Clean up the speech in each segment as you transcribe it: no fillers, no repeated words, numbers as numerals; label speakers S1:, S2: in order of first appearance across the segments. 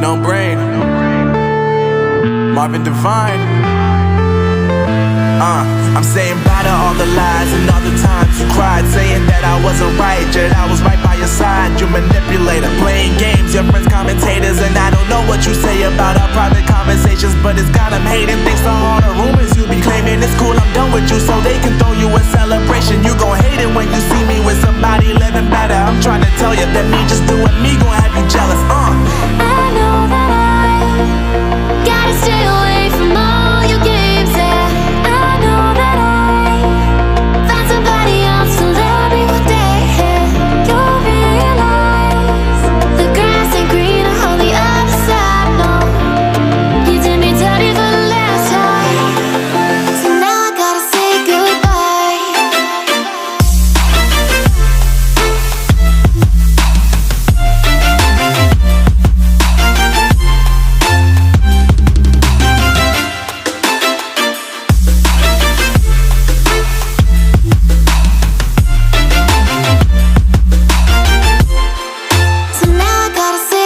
S1: No brain. Marvin Devine. I'm saying bye to all the lies and all the times you cried, saying that I wasn't right, yet I was right by your side. You manipulator, playing games, your friends commentators, and I don't know what you say about our private conversations, but it's got them hating. Thanks to all the rumors you be claiming. It's cool, I'm done with you, so they can throw you a celebration. You gon' hate it when you see me with somebody living better. I'm trying to tell you that me just doing me gon' have you jealous.
S2: I know that I gotta stay away from all your games, yeah. I know that I found somebody else to love me one day, yeah. You'll realize the grass ain't greener on the other side, no. You did me dirty for the last time, so now I gotta say goodbye. So now I gotta say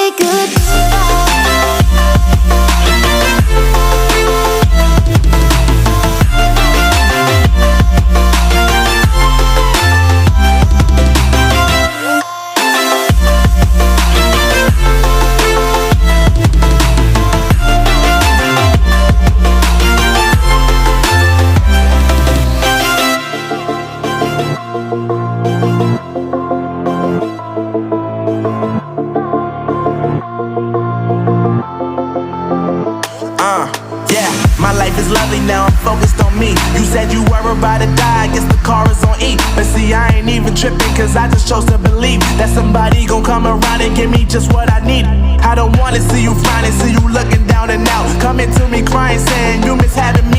S1: Yeah, my life is lovely now, I'm focused on me. You said you were about to die, I guess the car is on E. But see, I ain't even tripping, cause I just chose to believe that somebody gon' come around and give me just what I need. I don't wanna see you frowning, see you looking down and out, coming to me crying, saying you miss having me